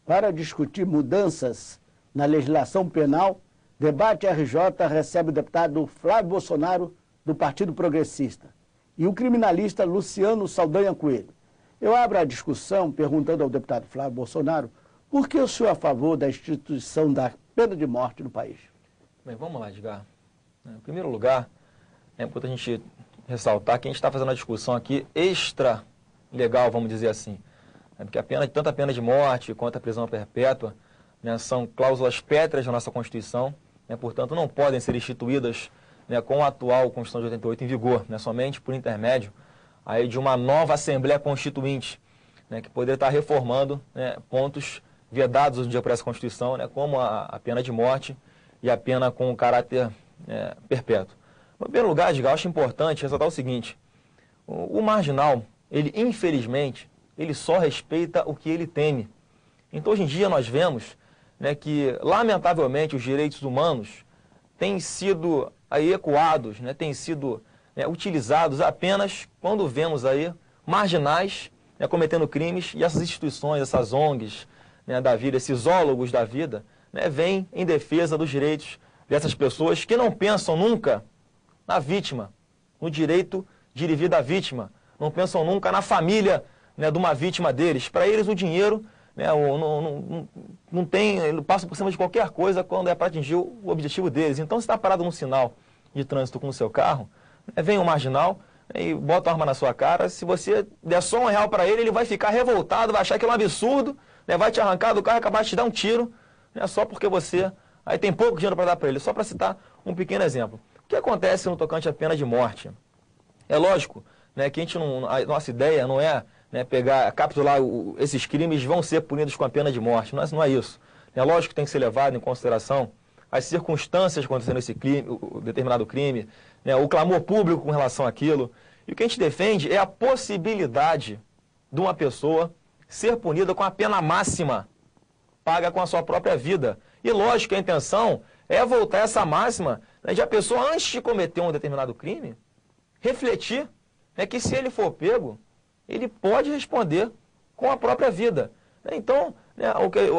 Para discutir mudanças na legislação penal, Debate RJ recebe o deputado Flávio Bolsonaro, do Partido Progressista, e o criminalista Luciano Saldanha Coelho. Eu abro a discussão perguntando ao deputado Flávio Bolsonaro por que o senhor é a favor da instituição da pena de morte no país. Bem, vamos lá, Edgar. Em primeiro lugar, é importante a gente ressaltar que a gente está fazendo uma discussão aqui extra legal, vamos dizer assim. Porque tanto a pena de morte quanto a prisão perpétua, né, são cláusulas pétreas da nossa Constituição, né, portanto não podem ser instituídas, né, com a atual Constituição de 88 em vigor, né, somente por intermédio aí de uma nova Assembleia Constituinte, né, que poderia estar reformando, né, pontos vedados hoje em dia por essa Constituição, né, como a pena de morte e a pena com caráter perpétuo. Em primeiro lugar, Edgar, eu acho importante ressaltar o seguinte: o marginal, ele infelizmente, ele só respeita o que ele teme. Então hoje em dia nós vemos, né, que lamentavelmente os direitos humanos têm sido aí ecoados, né, têm sido utilizados apenas quando vemos aí marginais, né, cometendo crimes, e essas instituições, essas ONGs, né, da vida, esses zoólogos da vida, né, vêm em defesa dos direitos dessas pessoas que não pensam nunca na vítima, no direito de ir e vir da vítima, não pensam nunca na família, né, de uma vítima deles. Para eles o dinheiro, né, não tem, ele passa por cima de qualquer coisa quando é para atingir o objetivo deles. Então, se está parado num sinal de trânsito com o seu carro, né, vem um marginal, né, e bota a arma na sua cara. Se você der só R$1 para ele, ele vai ficar revoltado, vai achar que é um absurdo, né, vai te arrancar do carro e acabar de te dar um tiro, né, só porque você aí tem pouco dinheiro para dar para ele. Só para citar um pequeno exemplo. O que acontece no tocante à pena de morte? É lógico, né, que a nossa ideia não é, né, capitular esses crimes vão ser punidos com a pena de morte. Não é isso. É lógico que tem que ser levado em consideração as circunstâncias acontecendo nesse crime, o determinado crime, né, o clamor público com relação àquilo. E o que a gente defende é a possibilidade de uma pessoa ser punida com a pena máxima, paga com a sua própria vida. E lógico que a intenção é voltar essa máxima, né, de a pessoa, antes de cometer um determinado crime, refletir, né, que se ele for pego, ele pode responder com a própria vida. Então, né,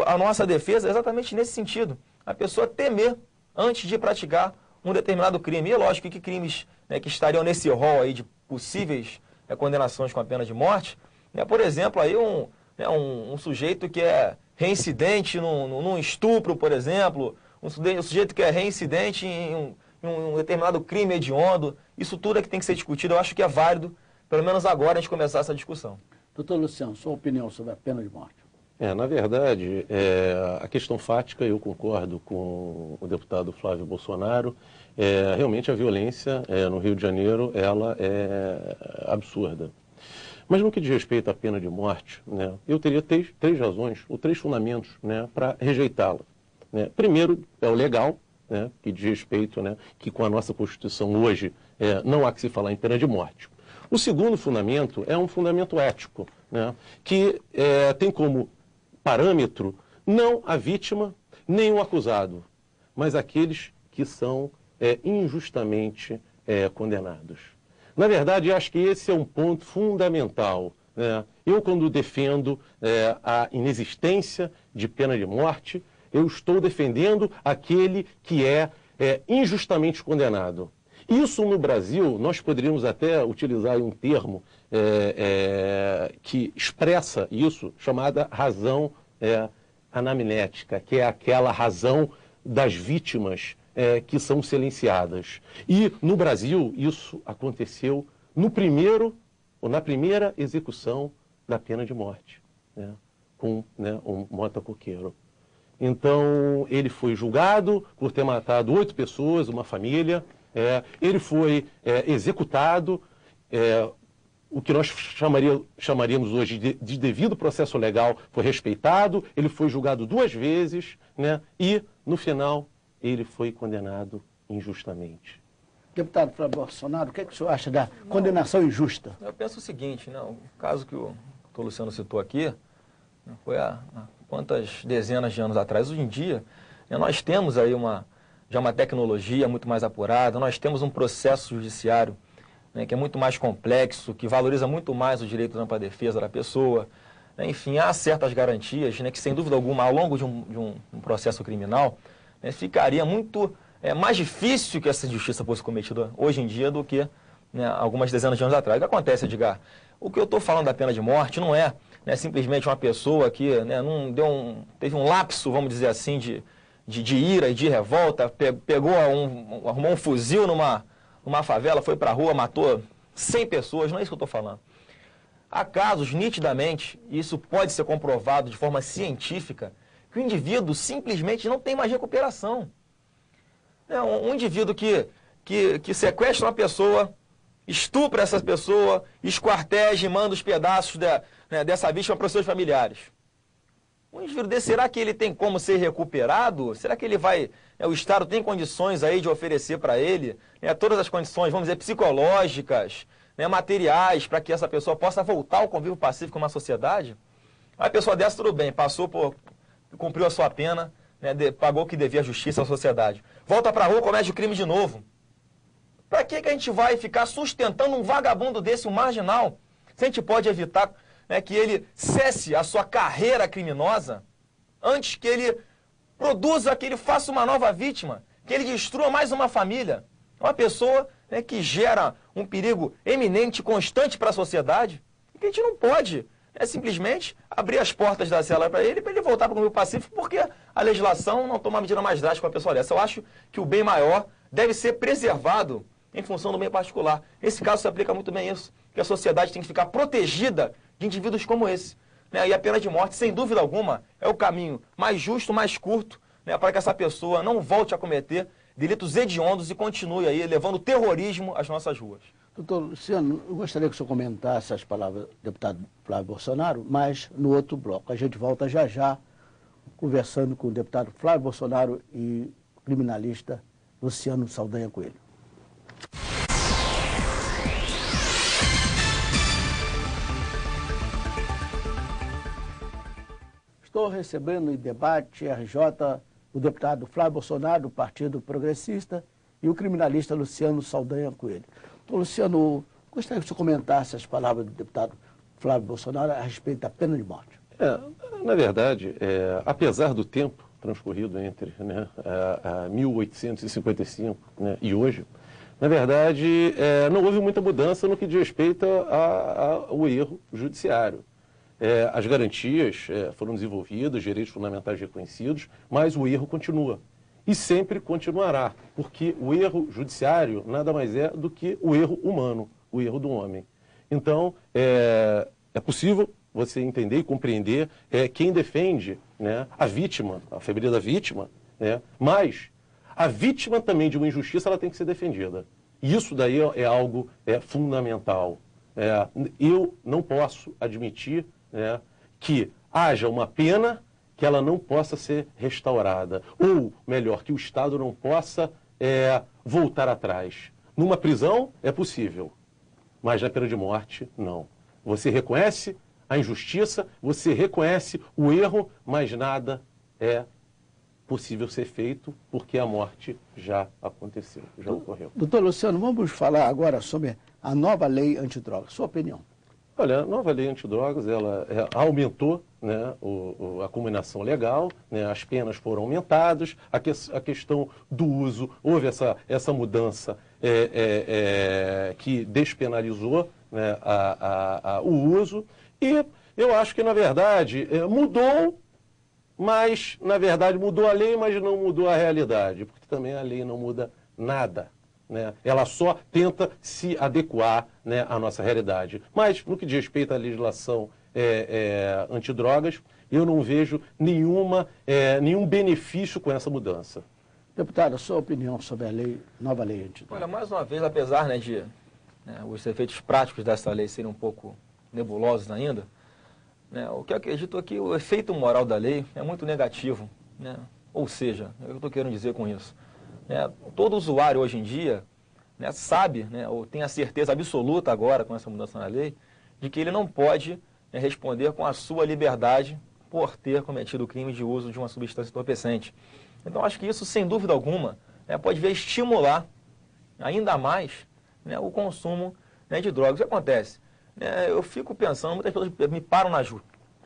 a nossa defesa é exatamente nesse sentido. A pessoa temer antes de praticar um determinado crime. E é lógico que crimes, né, que estariam nesse rol aí de possíveis condenações com a pena de morte, né, por exemplo, aí um sujeito que é reincidente num estupro, por exemplo, um sujeito que é reincidente em um determinado crime hediondo. Isso tudo é que tem que ser discutido. Eu acho que é válido, pelo menos agora, a gente começar essa discussão. Doutor Luciano, sua opinião sobre a pena de morte? Na verdade, a questão fática, eu concordo com o deputado Flávio Bolsonaro. Realmente a violência no Rio de Janeiro, ela é absurda. Mas no que diz respeito à pena de morte, né, eu teria três razões, ou três fundamentos, né, para rejeitá-la. Né. Primeiro, é o legal, né, que diz respeito, né, que com a nossa Constituição hoje não há que se falar em pena de morte. O segundo fundamento é um fundamento ético, né, que tem como parâmetro não a vítima nem o acusado, mas aqueles que são injustamente condenados. Na verdade, acho que esse é um ponto fundamental, né? Eu, quando defendo a inexistência de pena de morte, eu estou defendendo aquele que é injustamente condenado. Isso no Brasil, nós poderíamos até utilizar um termo que expressa isso, chamada razão anamnética, que é aquela razão das vítimas que são silenciadas. E no Brasil isso aconteceu na primeira execução da pena de morte, né, com um motocoqueiro. Então ele foi julgado por ter matado 8 pessoas, uma família. Ele foi executado, o que nós chamaríamos hoje de devido processo legal foi respeitado, ele foi julgado 2 vezes, né, e no final ele foi condenado injustamente. Deputado Flávio Bolsonaro, o que o senhor acha da condenação injusta? Eu penso o seguinte, né, o caso que o doutor Luciano citou aqui, né, foi há quantas dezenas de anos atrás. Hoje em dia, né, nós temos aí já uma tecnologia muito mais apurada, nós temos um processo judiciário, né, que é muito mais complexo, que valoriza muito mais o direito da ampla defesa da pessoa. né, enfim, há certas garantias, né, que, sem dúvida alguma, ao longo de um processo criminal, né, ficaria muito mais difícil que essa injustiça fosse cometida hoje em dia do que, né, algumas dezenas de anos atrás. O que acontece, Edgar? O que eu estou falando da pena de morte não é, né, simplesmente uma pessoa que, né, não teve um lapso, vamos dizer assim, de ira e de revolta, arrumou um fuzil numa favela, foi para a rua, matou 100 pessoas, não é isso que eu estou falando. Há casos, nitidamente, e isso pode ser comprovado de forma científica, que o indivíduo simplesmente não tem mais recuperação. Um indivíduo que sequestra uma pessoa, estupra essa pessoa, esquarteja e manda os pedaços dessa vítima para os seus familiares. Um indivíduo desse, será que ele tem como ser recuperado? Será que ele vai... o Estado tem condições aí de oferecer para ele, todas as condições, vamos dizer, psicológicas, materiais, para que essa pessoa possa voltar ao convívio pacífico numa sociedade? A pessoa dessa, tudo bem, cumpriu a sua pena, pagou o que devia à justiça, à sociedade. Volta para a rua, comete o crime de novo. Para que a gente vai ficar sustentando um vagabundo desse, um marginal, se a gente pode evitar, que ele cesse a sua carreira criminosa antes que ele produza, que ele faça uma nova vítima, que ele destrua mais uma família? Uma pessoa, que gera um perigo eminente, constante para a sociedade, e que a gente não pode simplesmente abrir as portas da cela para ele voltar para o convívio pacífico, porque a legislação não toma uma medida mais drástica com a pessoa dessa. Eu acho que o bem maior deve ser preservado em função do bem particular. Nesse caso se aplica muito bem isso, que a sociedade tem que ficar protegida de indivíduos como esse. E a pena de morte, sem dúvida alguma, é o caminho mais justo, mais curto, para que essa pessoa não volte a cometer delitos hediondos e continue aí levando terrorismo às nossas ruas. Doutor Luciano, eu gostaria que o senhor comentasse as palavras do deputado Flávio Bolsonaro, mas no outro bloco. A gente volta já já conversando com o deputado Flávio Bolsonaro e o criminalista Luciano Saldanha Coelho. Estou recebendo em debate RJ o deputado Flávio Bolsonaro, do Partido Progressista, e o criminalista Luciano Saldanha Coelho. Então, Luciano, gostaria que o senhor comentasse as palavras do deputado Flávio Bolsonaro a respeito da pena de morte. Na verdade, apesar do tempo transcorrido entre 1855 e hoje, na verdade, não houve muita mudança no que diz respeito ao erro judiciário. As garantias foram desenvolvidas, direitos fundamentais reconhecidos, mas o erro continua. E sempre continuará, porque o erro judiciário nada mais é do que o erro humano, o erro do homem. Então, é possível você entender e compreender quem defende a vítima, a febril da vítima, mas a vítima também de uma injustiça ela tem que ser defendida. Isso daí é algo fundamental. Eu não posso admitir que haja uma pena que ela não possa ser restaurada. Ou, melhor, que o Estado não possa voltar atrás. Numa prisão é possível, mas na pena de morte, não. Você reconhece a injustiça, você reconhece o erro, mas nada é possível ser feito porque a morte já aconteceu, já ocorreu. Doutor Luciano, vamos falar agora sobre a nova lei antidrogas. Sua opinião? Olha, a nova lei antidrogas, ela aumentou a combinação legal, as penas foram aumentadas, a questão do uso, houve essa mudança que despenalizou o uso, e eu acho que, na verdade, mudou, mas, na verdade, mudou a lei, mas não mudou a realidade, porque também a lei não muda nada. Ela só tenta se adequar à nossa realidade. Mas, no que diz respeito à legislação antidrogas, eu não vejo nenhum benefício com essa mudança. Deputado, a sua opinião sobre a nova lei antidrogas? Olha, mais uma vez, apesar de os efeitos práticos dessa lei serem um pouco nebulosos ainda, o que eu acredito é que o efeito moral da lei é muito negativo. Ou seja, o que eu estou querendo dizer com isso? Todo usuário hoje em dia sabe, ou tem a certeza absoluta agora com essa mudança na lei, de que ele não pode responder com a sua liberdade por ter cometido o crime de uso de uma substância entorpecente. Então, acho que isso, sem dúvida alguma, pode vir a estimular ainda mais o consumo de drogas. O que acontece? Eu fico pensando, muitas pessoas me param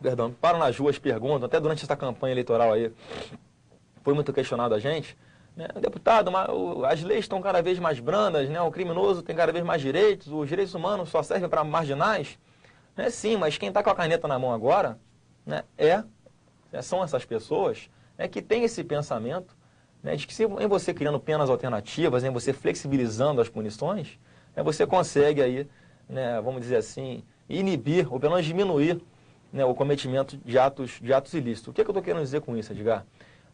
perdão, param nas ruas, perguntam, até durante essa campanha eleitoral aí, foi muito questionado a gente, né? Deputado, as leis estão cada vez mais brandas, né? O criminoso tem cada vez mais direitos, os direitos humanos só servem para marginais. Né? Sim, mas quem está com a caneta na mão agora, né, são essas pessoas, né, que têm esse pensamento, né, de que em você criando penas alternativas, em você flexibilizando as punições, né, você consegue aí, né, vamos dizer assim, inibir, ou pelo menos diminuir, né, o cometimento de atos ilícitos. O que eu estou querendo dizer com isso, Edgar?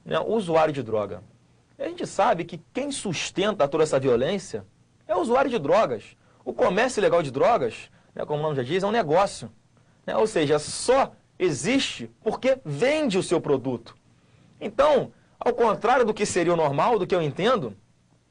Né, o usuário de droga. A gente sabe que quem sustenta toda essa violência é o usuário de drogas. O comércio ilegal de drogas, né, como o nome já diz, é um negócio. Né, ou seja, só existe porque vende o seu produto. Então, ao contrário do que seria o normal, do que eu entendo,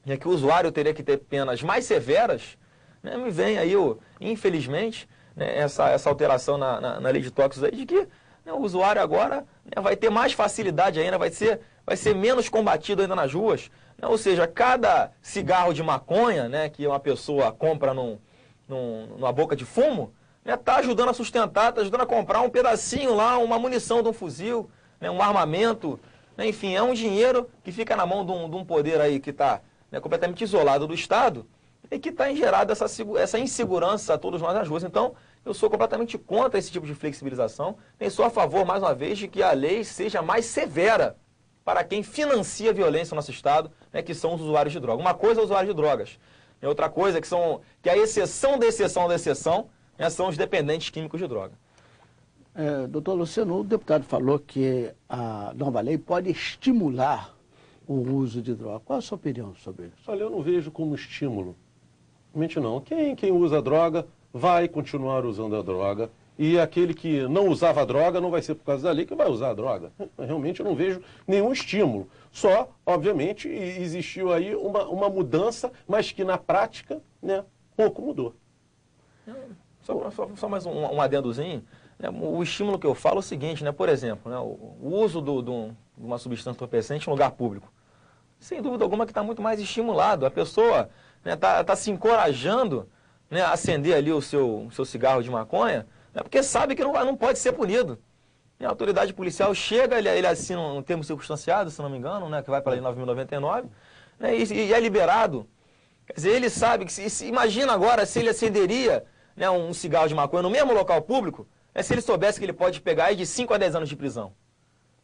é que o usuário teria que ter penas mais severas, né, me vem aí, infelizmente, né, essa alteração na lei de tóxicos aí, de que, né, o usuário agora, né, vai ter mais facilidade ainda, vai ser menos combatido ainda nas ruas. Né, ou seja, cada cigarro de maconha, né, que uma pessoa compra numa boca de fumo, está ajudando a sustentar, está ajudando a comprar um pedacinho lá, uma munição de um fuzil, né, um armamento, né, enfim, é um dinheiro que fica na mão de um poder aí que está, né, completamente isolado do Estado e que está gerado essa insegurança a todos nós nas ruas. Então, eu sou completamente contra esse tipo de flexibilização, nem sou a favor, mais uma vez, de que a lei seja mais severa para quem financia a violência no nosso Estado, né, que são os usuários de droga. Uma coisa é o usuário de drogas, e outra coisa que a exceção da exceção da exceção, né, são os dependentes químicos de droga. Doutor Luciano, o deputado falou que a nova lei pode estimular o uso de droga. Qual a sua opinião sobre isso? Olha, eu não vejo como estímulo. Realmente não. Quem usa droga vai continuar usando a droga. E aquele que não usava a droga não vai ser por causa da lei que vai usar a droga. Realmente eu não vejo nenhum estímulo. Só, obviamente, existiu aí uma mudança, mas que na prática, né, pouco mudou. Só mais um adendozinho. Né, o estímulo que eu falo é o seguinte, né, por exemplo, né, o uso de uma substância entorpecente em lugar público. Sem dúvida alguma que está muito mais estimulado. A pessoa está se encorajando, né, a acender ali o seu cigarro de maconha, né, porque sabe que não pode ser punido. E a autoridade policial chega, ele assina um termo circunstanciado, se não me engano, né, que vai para a Lei 9.099, né, e é liberado. Quer dizer, ele sabe que, imagina agora se ele acenderia, né, um cigarro de maconha no mesmo local público, né, se ele soubesse que ele pode pegar aí de 5 a 10 anos de prisão.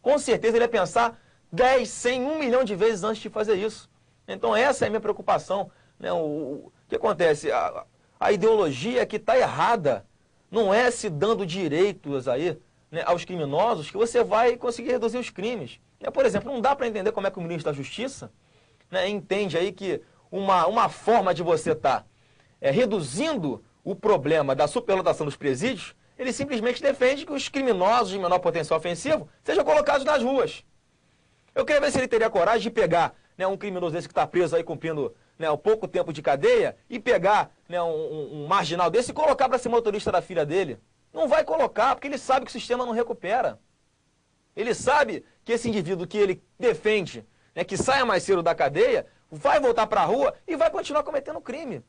Com certeza ele ia pensar 10, 100, 1 milhão de vezes antes de fazer isso. Então essa é a minha preocupação. Né, o que acontece? A ideologia que está errada não é se dando direitos aí, né, aos criminosos que você vai conseguir reduzir os crimes. Por exemplo, não dá para entender como é que o ministro da Justiça, né, entende aí que uma forma de você estar reduzindo o problema da superlotação dos presídios, ele simplesmente defende que os criminosos de menor potencial ofensivo sejam colocados nas ruas. Eu queria ver se ele teria coragem de pegar, né, um criminoso desse que está preso aí cumprindo, né, um pouco tempo de cadeia e pegar, né, um marginal desse e colocar para ser motorista da filha dele. Não vai colocar, porque ele sabe que o sistema não recupera. Ele sabe que esse indivíduo que ele defende, né, que saia mais cedo da cadeia, vai voltar para a rua e vai continuar cometendo crime.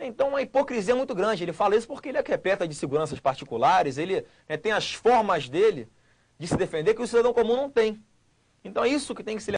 Então, uma hipocrisia muito grande. Ele fala isso porque ele acarreta de seguranças particulares, ele, né, tem as formas dele de se defender que o cidadão comum não tem. Então, é isso que tem que se